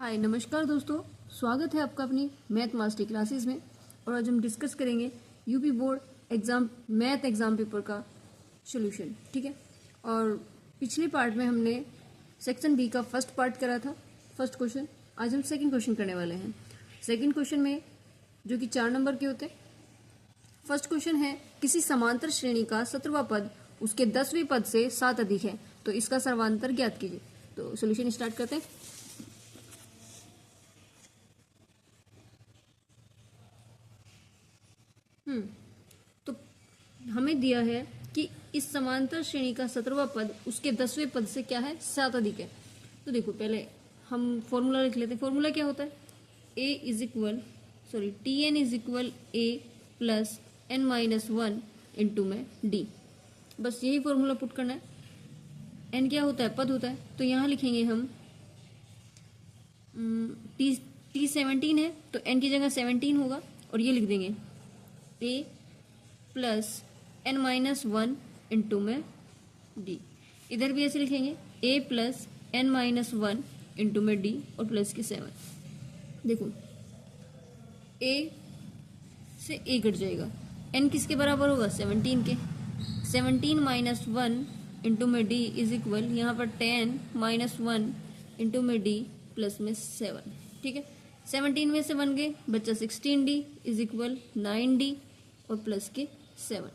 हाय नमस्कार दोस्तों, स्वागत है आपका अपनी मैथ मास्टर क्लासेस में। और आज हम डिस्कस करेंगे UP board exam math exam paper का सॉल्यूशन। ठीक है, और पिछले पार्ट में हमने सेक्शन बी का फर्स्ट पार्ट करा था, फर्स्ट क्वेश्चन। आज हम सेकंड क्वेश्चन करने वाले हैं। सेकंड क्वेश्चन में जो कि 4 नंबर के होते हैं। फर्स्ट क्वेश्चन है, किसी समांतर श्रेणी का 17वां पद उसके 10वें पद से 7 अधिक है, तो इसका सर्वांतर ज्ञात कीजिए। तो सॉल्यूशन स्टार्ट करते हैं। तो हमें दिया है कि इस समांतर श्रेणी का 17वां पद उसके 10वें पद से क्या है, 7 अधिक है। तो देखो पहले हम फॉर्मूला लिख लेते हैं। फॉर्मूला क्या होता है, T N is equal A plus N minus 1 into में डी। बस यही फॉर्मूला पुट करना है। एन क्या होता है, पद होता है। तो यहाँ लिखेंगे हम टी 17 है तो एन की जगह 17 होगा, और ये लिख देंगे ए प्लस एन माइनस 1 इंटू में डी। इधर भी ऐसे लिखेंगे ए प्लस एन माइनस 1 इंटू में डी और प्लस के 7। देखो ए से ए कट जाएगा, एन किसके बराबर होगा, 17 के। 17 माइनस 1 इंटू में डी इज इक्वल, यहाँ पर 10 माइनस 1 इंटू में डी प्लस में 7। ठीक है, 17 में से 1 गए, बच्चा 16d इज इक्वल 9d और प्लस के 7।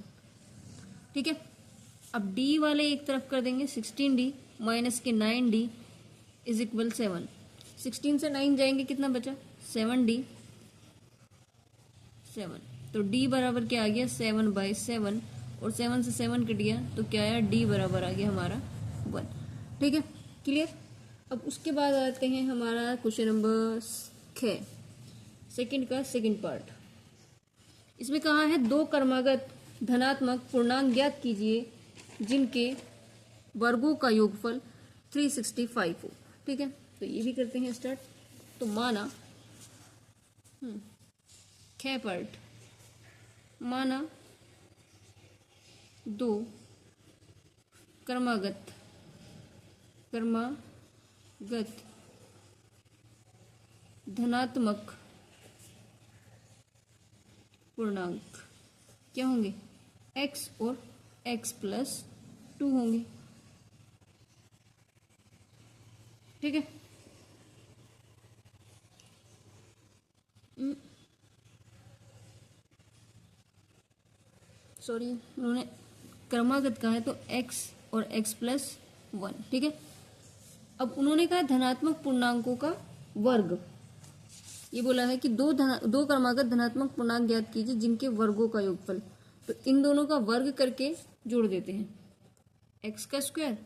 ठीक है, अब d वाले एक तरफ कर देंगे, 16d माइनस के 9d इज इक्वल 7। 16 से 9 जाएंगे, कितना बचा, 7d 7। तो d बराबर क्या आ गया, 7/7, और 7 से 7 कट गया तो क्या आया, d बराबर आ गया हमारा 1। ठीक है, क्लियर। अब उसके बाद आते हैं हमारा क्वेश्चन नंबर 6, सेकंड का सेकंड पार्ट। इसमें कहा है, दो क्रमागत धनात्मक पूर्णांक ज्ञात कीजिए जिनके वर्गों का योगफल 365 हो। ठीक है, तो ये भी करते हैं स्टार्ट। तो माना ख पार्ट, माना दो क्रमागत धनात्मक पूर्णांक क्या होंगे, x और x प्लस 2 होंगे। ठीक है, सॉरी उन्होंने क्रमागत कहा है तो x और x प्लस 1। ठीक है, अब उन्होंने कहा धनात्मक पूर्णांकों का वर्ग। ये बोला है कि दो क्रमागत धनात्मक पूर्णांक ज्ञात कीजिए जिनके वर्गों का योगफल। तो इन दोनों का वर्ग करके जोड़ देते हैं, x का स्क्वायर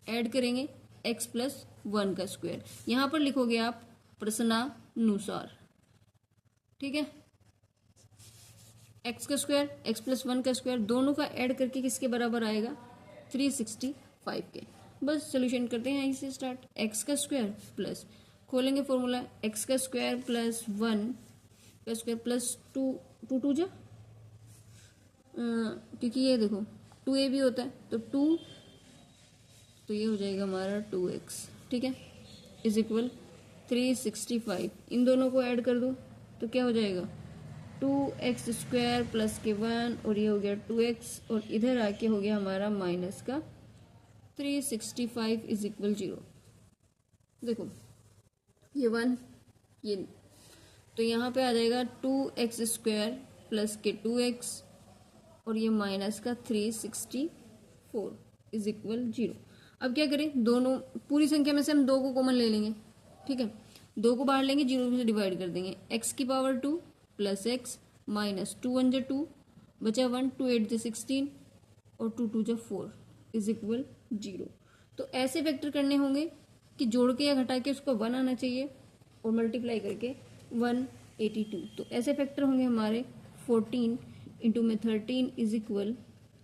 ऐड करेंगे x प्लस 1 का स्क्वायर। यहां पर लिखोगे आप प्रश्नानुसार। ठीक है, x का स्क्वायर x प्लस 1 का स्क्वायर दोनों का ऐड करके किसके बराबर आएगा, 365 के। बस सोल्यूशन करते हैं यहीं से स्टार्ट। x का स्क्वायर प्लस, खोलेंगे फॉर्मूला, x का स्क्वायर प्लस 1 का स्क्वायर प्लस 2 जा, क्योंकि ये देखो 2a भी होता है तो 2, तो ये हो जाएगा हमारा 2x। ठीक है, इज इक्वल 365। इन दोनों को ऐड कर दो तो क्या हो जाएगा, 2x स्क्वायर प्लस के 1, और ये हो गया 2x, और इधर आके हो गया हमारा माइनस का 365 इज इक्वल 0। देखो ये 1 ये, तो यहाँ पे आ जाएगा 2x स्क्वायर प्लस के 2x, और ये माइनस का 364 इज इक्वल 0। अब क्या करें, दोनों पूरी संख्या में से हम 2 को कॉमन ले लेंगे। ठीक है, 2 को बाहर लेंगे, 0 से डिवाइड कर देंगे, x की पावर 2 प्लस x माइनस 2 1 2 बचा 1, 2 8 16, और 2 2 4 इज इक्वल 0। तो ऐसे वेक्टर करने होंगे कि जोड़ के या घटा के उसको 1 आना चाहिए, और मल्टीप्लाई करके 182। तो ऐसे फैक्टर होंगे हमारे 14 इंटू में 13 इज इक्वल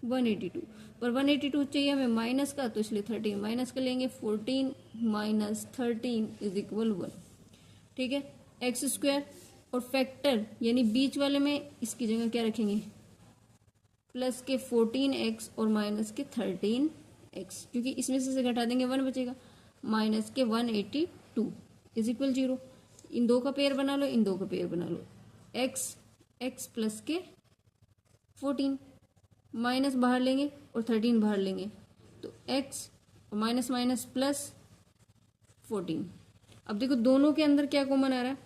182। पर 182 चाहिए हमें माइनस का, तो इसलिए 13 माइनस कर लेंगे, 14 माइनस 13 इज इक्वल 1। ठीक है, एक्स स्क्वायर और फैक्टर यानी बीच वाले में इसकी जगह क्या रखेंगे, प्लस के 14x और माइनस के 13x, क्योंकि इसमें से घटा देंगे 1 बचेगा, माइनस के 182 इज इक्वल 0। इन दो का पेयर बना लो, इन दो का पेयर बना लो। x प्लस के 14 माइनस बाहर लेंगे और 13 बाहर लेंगे तो x माइनस माइनस प्लस 14। अब देखो दोनों के अंदर क्या कॉमन आ रहा है,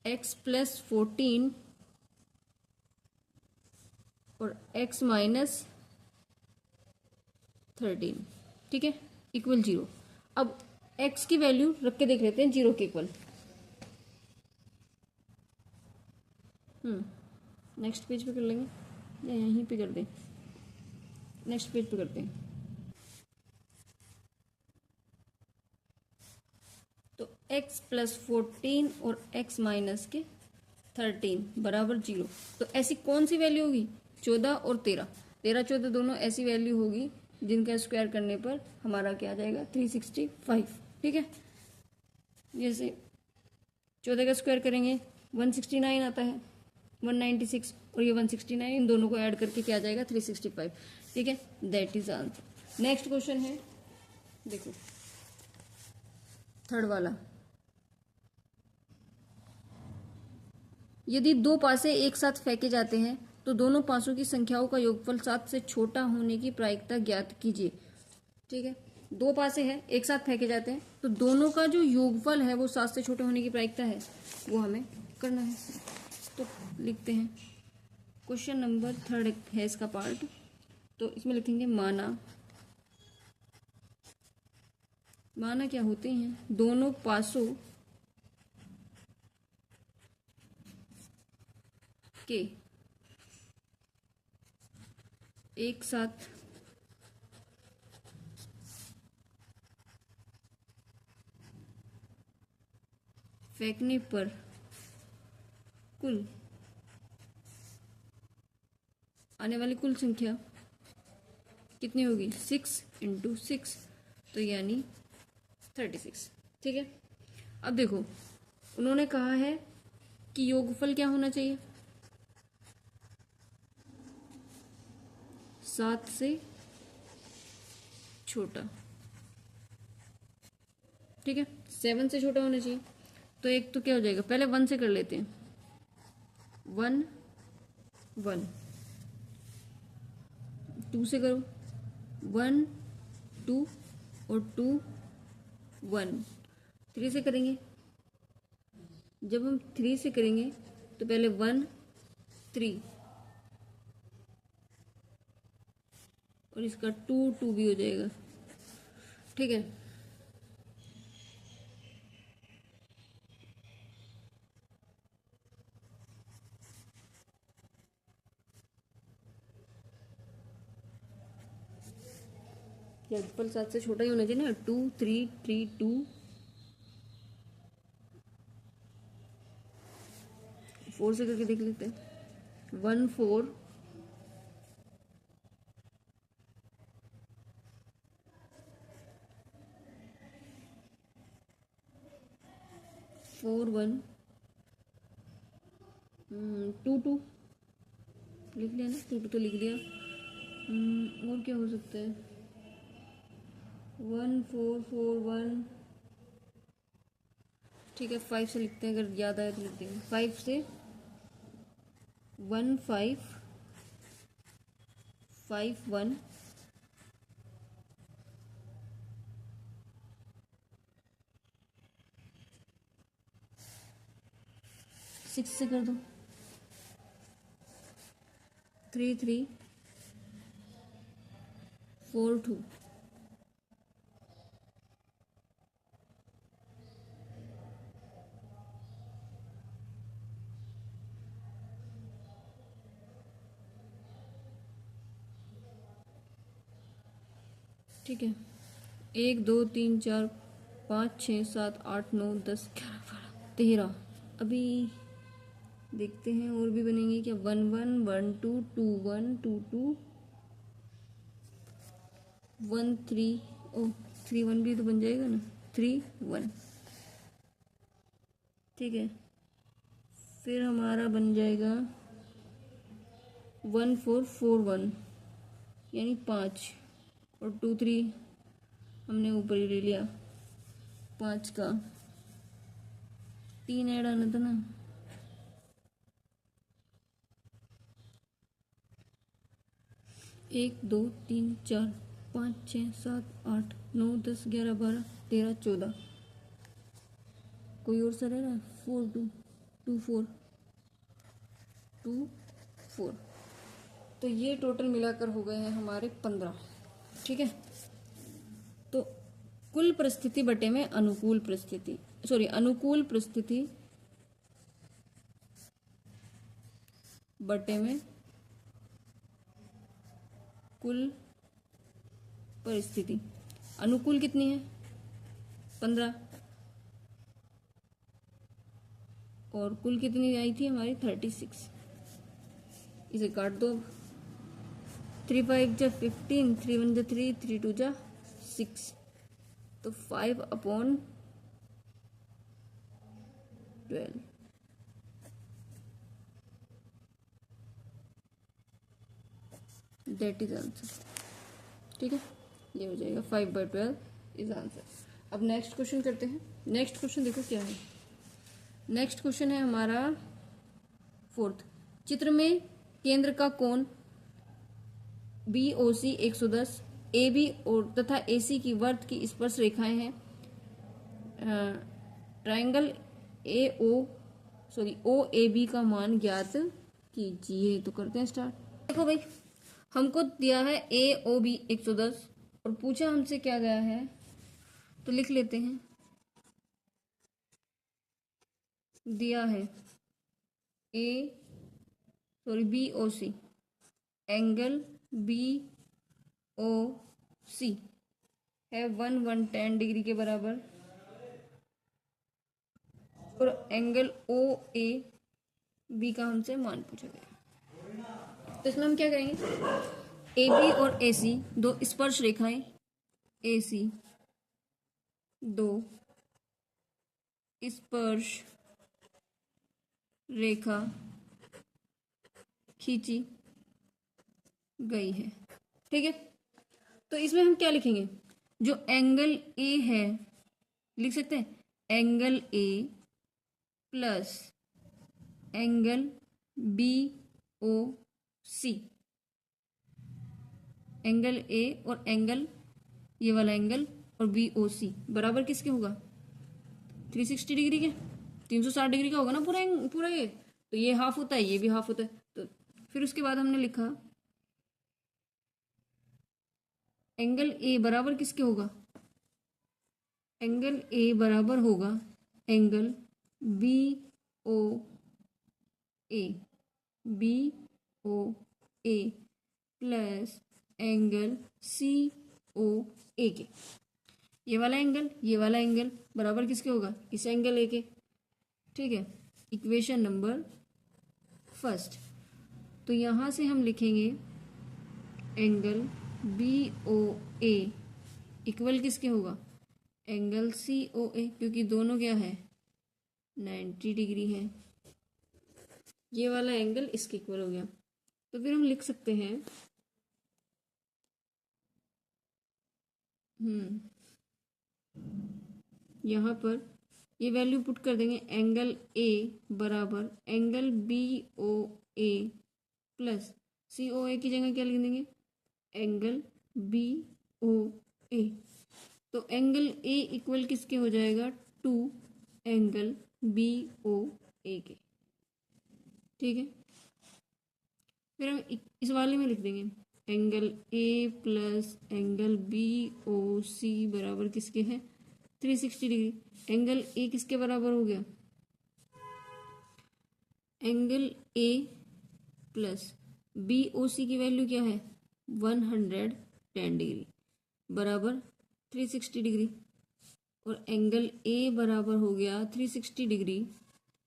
x प्लस 14 और x माइनस 13, ठीक है, इक्वल 0। अब x की वैल्यू रख के देख लेते हैं 0 के इक्वल। नेक्स्ट पेज पे कर लेंगे या यहीं पे कर दें, नेक्स्ट पेज पे करते हैं। तो x प्लस 14 और x माइनस के 13 बराबर 0। तो ऐसी कौन सी वैल्यू होगी, 14 और 13, 13 14 दोनों ऐसी वैल्यू होगी जिनका स्क्वायर करने पर हमारा क्या आ जाएगा 365, ठीक है। जैसे 14 का स्क्वायर करेंगे 169 आता है, 196 और ये 169, इन दोनों को ऐड करके क्या आ जाएगा 365, ठीक है। That is answer. Next question है, देखो थर्ड वाला। यदि दो पासे एक साथ फेंके जाते हैं तो दोनों पासों की संख्याओं का योगफल 7 से छोटा होने की प्रायिकता ज्ञात कीजिए, ठीक है। दो पासे हैं एक साथ फेंके जाते हैं तो दोनों का जो योगफल है वो 7 से छोटे होने की प्रायिकता है, वो हमें करना है। तो लिखते हैं, क्वेश्चन नंबर 3 है इसका पार्ट। तो इसमें लिखेंगे माना क्या होते हैं, दोनों पासों के एक साथ फेंकने पर कुल आने वाली कुल संख्या कितनी होगी, 6 × 6, तो यानी 36, ठीक है। अब देखो उन्होंने कहा है कि योगफल क्या होना चाहिए, 7 से छोटा, ठीक है, 7 से छोटा होना चाहिए। तो एक तो क्या हो जाएगा, पहले 1 से कर लेते हैं, 1 1, 2 से करो, 1 2 और 2 1, 3 से करेंगे, जब हम 3 से करेंगे तो पहले 1 3 और इसका 2 2 भी हो जाएगा, ठीक है। योगफल 7 से छोटा ही होना चाहिए ना, 2 3 3 2, 4 से करके देख लेते हैं, 1 4 4 1 2 2 लिख लिया ना, 2 2 तो लिख लिया। और क्या हो सकता है, 1 4 4 1, ठीक है 5 से लिखते हैं, अगर याद आए तो लिख देंगे, 5 से 1 5 5 1 6 से कर दो, 3 3 4 2, ठीक है। 1 2 3 4 5 6 7 8 9 10 11 12 13। अभी देखते हैं और भी बनेंगे क्या, 1 1 1 2 2 1 2 2 1 3, ओ 3 1 भी तो बन जाएगा ना, 3 1, ठीक है। फिर हमारा बन जाएगा 1 4 4 1, यानी 5 और 2 3 हमने ऊपर ही ले लिया, 5 का 3 ऐड आना था ना, 1 2 3 4 5 6 7 8 9 10 11 12 13 14। कोई और सर है ना, 4 2 2 4 2 4। तो ये टोटल मिलाकर हो गए हैं हमारे 15। ठीक है, तो कुल परिस्थिति बटे में अनुकूल परिस्थिति, सॉरी अनुकूल परिस्थिति बटे में कुल परिस्थिति। अनुकूल कितनी है? 15, और कुल कितनी आई थी हमारी? 36। इसे काट दो अब। 3 5 जा 15, 3 1 जा 3, 3 2 जा 6, तो 5/12 दैट इज आंसर। ठीक है, ये हो जाएगा 5/12 इज आंसर। अब नेक्स्ट क्वेश्चन करते हैं। नेक्स्ट क्वेश्चन देखो क्या है। नेक्स्ट क्वेश्चन है हमारा 4th। चित्र में केंद्र का कोण BOC 110, AB और तथा AC की वर्त की स्पर्श रेखाएं हैं। ट्रायंगल OAB का मान ज्ञात कीजिए। तो करते हैं स्टार्ट। देखो भाई, हमको दिया है AOB 110 और पूछा हमसे क्या गया है, तो लिख लेते हैं। दिया है BOC, एंगल BOC है 110 डिग्री के बराबर, और एंगल OAB का हमसे मान पूछा गया। तो इसमें हम क्या करेंगे, AB और AC दो स्पर्श रेखाएं, AC दो स्पर्श रेखा खींची गई है। ठीक है, तो इसमें हम क्या लिखेंगे, जो एंगल A है लिख सकते हैं angle A plus angle BOC। Angle A और एंगल, ये वाला एंगल और BOC बराबर किसके होगा? 360 डिग्री के, 360 डिग्री का होगा ना पूरा पूरा ये। तो ये हाफ होता है, ये भी हाफ होता है। तो फिर उसके बाद हमने लिखा एंगल A बराबर किसके होगा? एंगल A बराबर होगा angle BOA plus angle COA के। ये वाला एंगल बराबर किसके होगा? इस एंगल A के। ठीक है, इक्वेशन नंबर फर्स्ट। तो यहां से हम लिखेंगे एंगल BOA इक्वल किसके होगा? एंगल COA, क्योंकि दोनों क्या है? 90 डिग्री है। ये वाला एंगल इसके इक्वल हो गया। तो फिर हम लिख सकते हैं यहाँ पर ये वैल्यू पुट कर देंगे, एंगल A बराबर एंगल BOA प्लस COA की जगह क्या लिख देंगे? Angle BOA। तो एंगल A इक्वल किसके हो जाएगा? 2 एंगल BOA के। ठीक है, फिर हम इस वाले में लिख देंगे angle A plus angle BOC बराबर किसके है? 360 डिग्री। एंगल A किसके बराबर हो गया? एंगल A प्लस BOC की वैल्यू क्या है? 110 डिग्री बराबर 360 डिग्री, और एंगल A बराबर हो गया 360 degree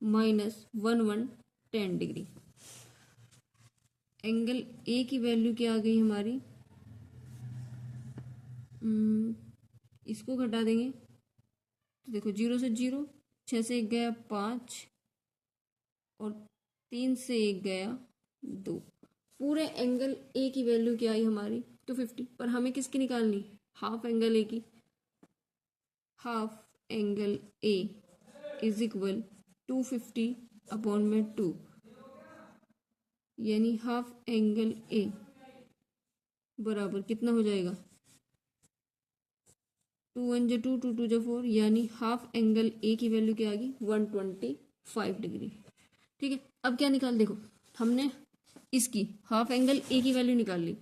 minus 110 degree. Angle A की वैल्यू क्या आ गई हमारी? इसको घटा देंगे तो देखो 0 से 0, 6 से 1 गया 5, और 3 से 1 गया 2। पूरे एंगल A की वैल्यू क्या आई हमारी? 250। पर हमें किसकी निकालनी? हाफ एंगल A की। Half angle A is equal 250 upon में 2, यानी हाफ एंगल ए बराबर कितना हो जाएगा, 2 1 जो 2 2 2 जो 4, यानी हाफ एंगल ए की वैल्यू क्या आ गई 125 डिग्री। ठीक है, अब क्या निकाल, देखो हमने इसकी हाफ एंगल ए की वैल्यू निकाल ली।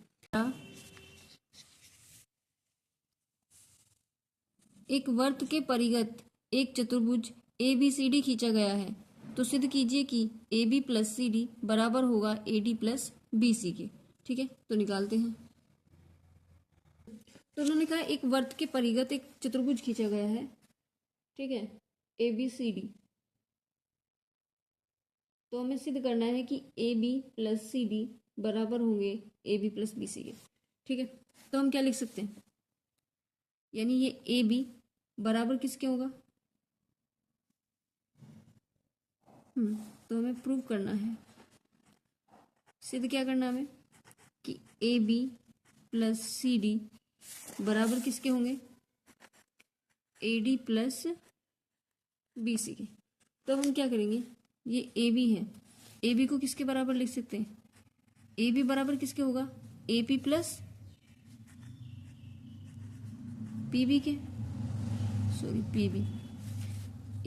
एक वर्त के परिगत एक चतुर्भुज ए बी सी डी खींचा गया है, तो सिद्ध कीजिए कि A B plus C D बराबर होगा A D plus B C के। ठीक है, तो निकालते हैं। तो उन्होंने कहा एक वर्त के परिगत एक चतुर्भुज खींचा गया है, ठीक है, ए बी सी डी, तो हमें सिद्ध करना है कि A B plus C D बराबर होंगे A B plus B C के। ठीक है, तो हम क्या लिख सकते हैं, यानी ये ए बी बराबर किसके होगा, तो हमें प्रूव करना है, सिद्ध क्या करना हमें कि A B plus C D बराबर किसके होंगे, A D plus B C के। तो हम क्या करेंगे, ये ए बी है, ए बी को किसके बराबर लिख सकते हैं, ए बी बराबर किसके होगा, A P plus P B के, सॉरी पी बी।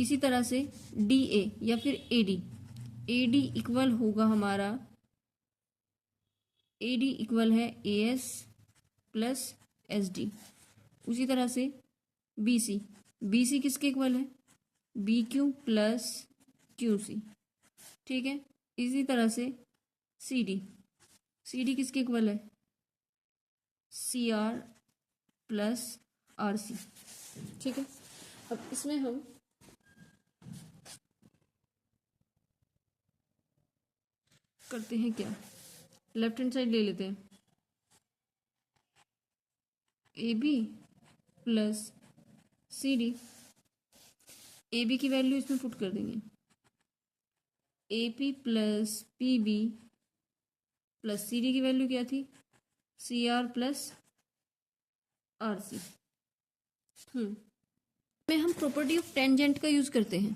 इसी तरह से डी ए या फिर ए डी इक्वल होगा हमारा, ए डी इक्वल है A S plus S D. उसी तरह से बी सी किसके इक्वल है, B Q plus Q C. ठीक है, इसी तरह से सी डी किसके इक्वल है, C R plus R C. ठीक है, अब इसमें हम करते हैं क्या, लेफ्ट हैंड साइड ले लेते हैं, A B plus C D, A B की वैल्यू इसमें पुट कर देंगे, A P plus P B plus C D की वैल्यू क्या थी, C R plus R C. में हम प्रॉपर्टी ऑफ टेंजेंट का यूज करते हैं,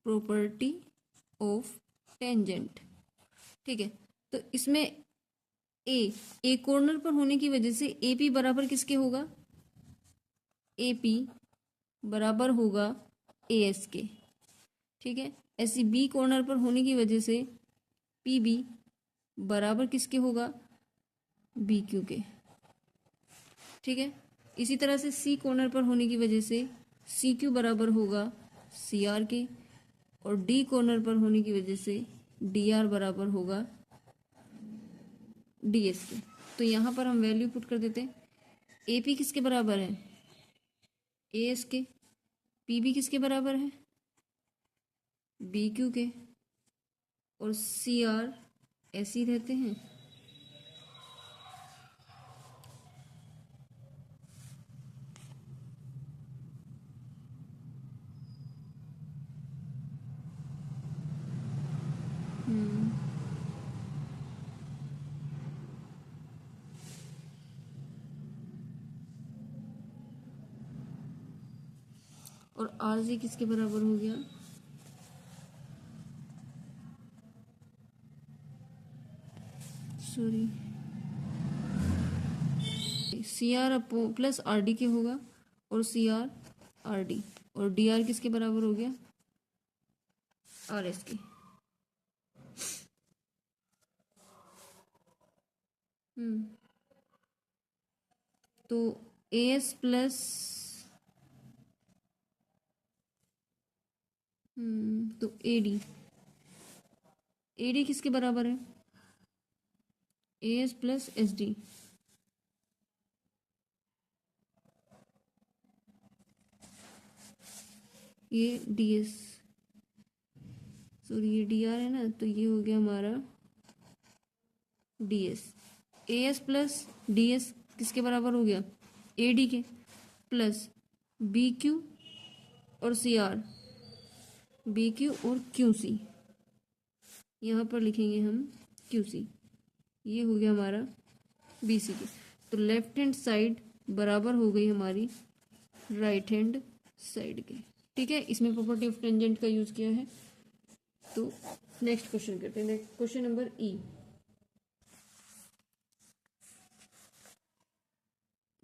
प्रॉपर्टी ऑफ टेंजेंट। ठीक है, तो इसमें ए कॉर्नर पर होने की वजह से ए पी बराबर किसके होगा, ए पी बराबर होगा ए एस के। ठीक है, ऐसी बी कॉर्नर पर होने की वजह से पी बी बराबर किसके होगा, बी क्यू के। ठीक है, इसी तरह से सी कॉर्नर पर होने की वजह से सी क्यू बराबर होगा सी आर के, और डी कॉर्नर पर होने की वजह से डी आर बराबर होगा डी एस के। तो यहाँ पर हम वैल्यू पुट कर देते हैं, ए पी किसके बराबर है, ए एस के, पी बी किसके बराबर है, बी क्यू के, और सी आर ऐसे ही रहते हैं। और आर जी किसके बराबर हो गया, सॉरी सी आर अपो प्लस आर डी के होगा, और सी आर डी, और डी आर किसके बराबर हो गया, आर एस के। तो ए एस प्लस तो ए डी किसके बराबर है, A S plus S D, ये डी एस, सॉरी ये डी आर है ना, तो ये हो गया हमारा डी एस। ए एस प्लस डी एस किसके बराबर हो गया, ए डी के, प्लस बी क्यू और सी आर, बी क्यू और क्यू सी, यहाँ पर लिखेंगे हम क्यू सी, ये हो गया हमारा बी सी के। तो लेफ्ट हैंड साइड बराबर हो गई हमारी राइट हैंड साइड के। ठीक है, इसमें प्रॉपर्टी ऑफ टेंजेंट का यूज किया है। तो नेक्स्ट क्वेश्चन करते हैं। Next question number E.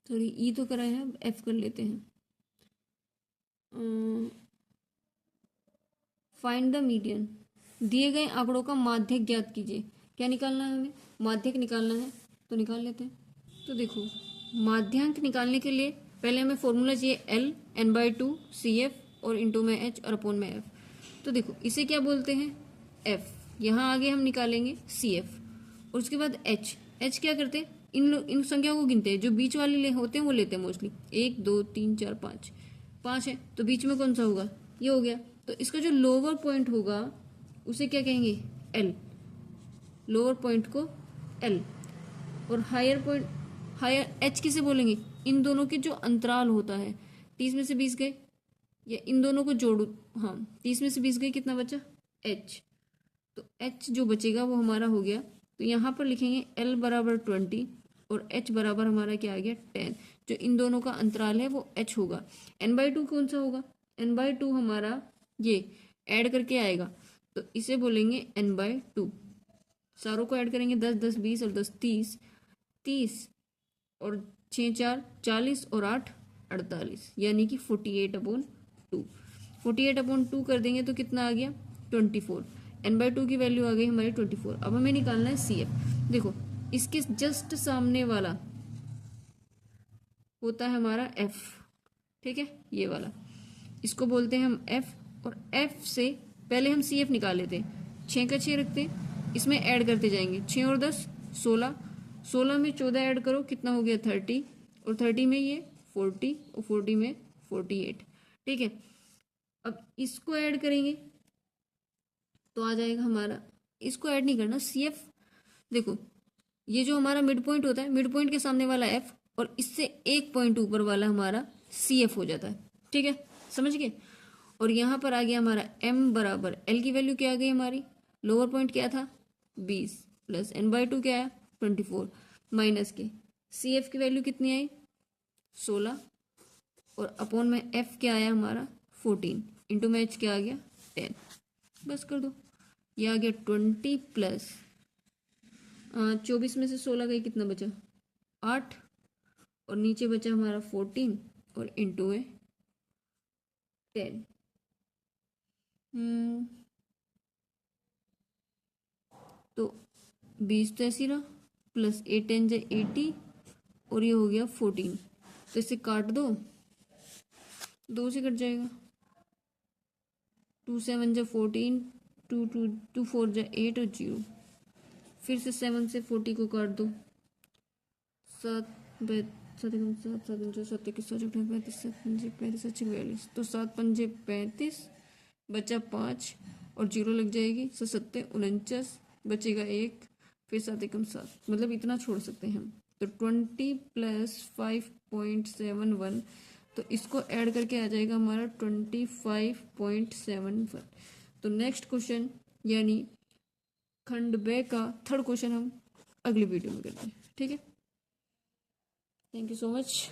Sorry, E तो कराए हैं, अब एफ कर लेते हैं। Find the median. दिए गए आंकड़ों का माध्यक ज्ञात कीजिए। क्या निकालना है हमें? माध्यक निकालना है, तो निकाल लेते हैं। तो देखो, माध्यांक निकालने के लिए पहले हमें फॉर्मूला चाहिए एल n/2 CF और इंटू में एच और अपॉन में एफ। तो देखो, इसे क्या बोलते हैं? एफ। यहाँ आगे हम निकालेंगे CF और उसके बाद एच क्या करते हैं? इन संख्याओं को गिनते हैं, जो बीच वाले होते हैं वो लेते हैं मोस्टली। 1 2 3 4 5, 5 है तो बीच में कौन सा होगा? ये हो गया। तो इसका जो लोअर पॉइंट होगा उसे क्या कहेंगे? एल। लोअर पॉइंट को एल और हायर पॉइंट, हायर एच किसे बोलेंगे? इन दोनों के जो अंतराल होता है। 30 में से 20 गए, या इन दोनों को जोड़ू, हाँ 30 में से 20 गए, कितना बचा? एच। तो एच जो बचेगा वो हमारा हो गया। तो यहाँ पर लिखेंगे एल बराबर 20 और एच बराबर हमारा क्या आ गया? 10। जो इन दोनों का अंतराल है वो एच होगा। n/2 कौन सा होगा? n/2 हमारा ये ऐड करके आएगा, तो इसे बोलेंगे n/2। सारों को ऐड करेंगे, 10 10 20 और 10 30, 30 और 6 4 40 और 8 48, यानी कि 48/2। 48/2 कर देंगे तो कितना आ गया? 24। n/2 की वैल्यू आ गई हमारी 24। अब हमें निकालना है CF। देखो, इसके जस्ट सामने वाला होता है हमारा F। ठीक है, ये वाला, इसको बोलते हैं हम F। और F से पहले हम CF निकाल लेते हैं। 6 का 6 रखते हैं, इसमें ऐड करते जाएंगे। 6 और 10 16, 16 में 14 ऐड करो, कितना हो गया? 30, और 30 में ये 40 और 40 में 48। ठीक है, अब इसको ऐड करेंगे तो आ जाएगा हमारा, इसको ऐड नहीं करना, CF। देखो, ये जो हमारा मिड पॉइंट होता है, मिड पॉइंट के सामने वाला F और इससे एक पॉइंट ऊपर वाला हमारा CF हो जाता है। ठीक है, समझ गए? और यहाँ पर आ गया हमारा m बराबर l की वैल्यू क्या आ गई हमारी? लोअर पॉइंट क्या था? 20 प्लस n/2 क्या आया? 24 माइनस के CF की वैल्यू कितनी आई? 16 और अपॉन में f क्या आया हमारा? 14 इंटू में h क्या आ गया? 10। बस कर दो, ये आ गया 20 प्लस 24 में से 16 गई, कितना बचा? 8 और नीचे बचा हमारा 14 और इंटू है 10। तो 20 तो ऐसी रहा, प्लस 8 10 जा 80 और ये हो गया 14। तो इसे काट दो, 2 से कट जाएगा। 2 7 जा 14, 2 2 2 4 जा 8 और 0। फिर से 7 से 40 को काट दो, 7 7 7 7 7 21 7 35 7 5 35 42। तो 7 5 35, बचा 5 और 0 लग जाएगी, 7 49, बचेगा 1, फिर 7 एकम 7, मतलब इतना छोड़ सकते हैं हम। तो 20 प्लस 5.71, तो इसको ऐड करके आ जाएगा हमारा 25.71। तो नेक्स्ट क्वेश्चन यानी खंड ब का थर्ड क्वेश्चन हम अगली वीडियो में करते हैं। ठीक है, थैंक यू सो मच।